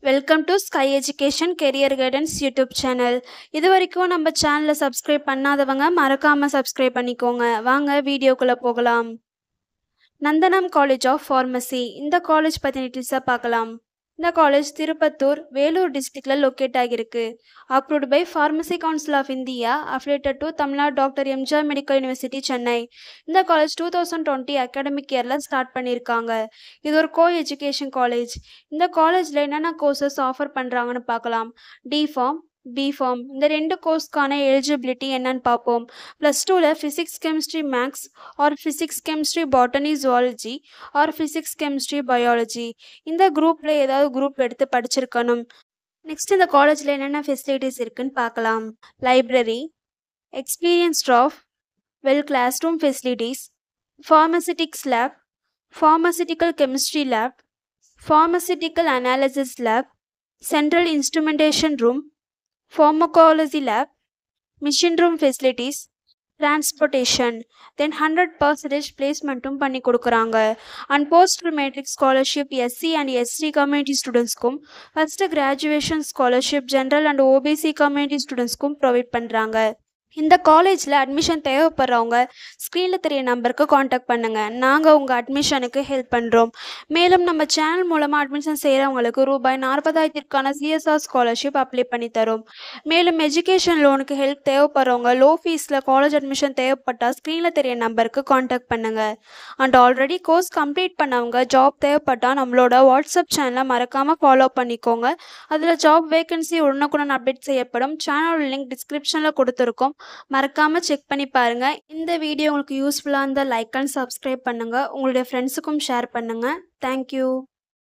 Welcome to sky education career guidance YouTube channel. இது வரைக்கும் நம்ம சேனலை சப்ஸ்கிரைப் பண்ணாதவங்க மறக்காமல் சப்ஸ்கிரைப் பண்ணிக்கோங்க. வாங்க வீடியோக்குள்ளே போகலாம். நந்தனம் காலேஜ் ஆஃப் ஃபார்மசி, இந்த காலேஜ் பற்றி டீட்டெயில்ஸாக பார்க்கலாம். இந்த காலேஜ் திருப்பத்தூர், வேலூர் டிஸ்ட்ரிக்டில் லொக்கேட் ஆகியிருக்கு. Approved by pharmacy council of India, affiliated to Tamil Nadu doctor MGR medical university, Chennai. இந்த காலேஜ் 2020 அகாடமிக் இயரில் ஸ்டார்ட் பண்ணியிருக்காங்க. இது ஒரு கோ எஜுகேஷன் காலேஜ். இந்த காலேஜில் என்னென்ன கோர்சஸ் ஆஃபர் பண்ணுறாங்கன்னு பார்க்கலாம். டிஃபார்ம், பிஃபார்ம், இந்த ரெண்டு கோர்ஸ்க்கான எலிஜிபிலிட்டி என்னன்னு பார்ப்போம். +2ல் physics chemistry maths or physics chemistry botany zoology or physics chemistry biology, இந்த குரூப்பில் ஏதாவது குரூப் எடுத்து படிச்சிருக்கணும். நெக்ஸ்ட் இந்த காலேஜில் என்னென்ன ஃபெசிலிட்டிஸ் இருக்குன்னு பார்க்கலாம். Library, experience staff, well class room facilities, pharmaceutics lab, pharmaceutical chemistry lab, pharmaceutical analysis lab, central instrumentation room, pharmacology lab, machine room facilities, transportation, then 100% பிளேஸ்மெண்ட்டும் பண்ணி கொடுக்குறாங்க. And post matric scholarship SC and ST community ஸ்டூடெண்ட்ஸ்க்கும், first graduation scholarship general and OBC community ஸ்டூடெண்ட்ஸ்க்கும் provide பண்ணுறாங்க. இந்த காலேஜில் admission தேவைப்படுறவங்க ஸ்க்ரீனில் தெரிய நம்பருக்கு காண்டாக்ட் பண்ணுங்கள். நாங்கள் உங்கள் அட்மிஷனுக்கு ஹெல்ப் பண்ணுறோம். மேலும் நம்ம சேனல் மூலமாக அட்மிஷன் செய்கிறவங்களுக்கு ₹40,000க்கான சிஎஸ்ஆர் ஸ்காலர்ஷிப் அப்ளை பண்ணி தரோம். மேலும் எஜுகேஷன் லோனுக்கு ஹெல்ப் தேவைப்படுறவங்க லோ ஃபீஸில் காலேஜ் அட்மிஷன் தேவைப்பட்டால் ஸ்க்ரீனில் தெரிய நம்பருக்கு காண்டாக்ட் பண்ணுங்கள். அண்ட் ஆல்ரெடி கோர்ஸ் கம்ப்ளீட் பண்ணவங்க ஜாப் தேவைப்பட்டால் நம்மளோட வாட்ஸ்அப் சேனலை மறக்காமல் ஃபாலோ பண்ணிக்கோங்க. அதில் ஜாப் வேகன்சி உடனுக்குடன் அப்டேட் செய்யப்படும். சேனலோட லிங்க் டிஸ்கிரிப்ஷனில் கொடுத்துருக்கோம், மறக்காமல் செக் பண்ணி பாருங்கள். இந்த வீடியோ உங்களுக்கு யூஸ்ஃபுல்லாக இருந்தால் லைக் அண்ட் சப்ஸ்கிரைப் பண்ணுங்கள். உங்களுடைய ஃப்ரெண்ட்ஸுக்கும் ஷேர் பண்ணுங்கள். தேங்க்யூ.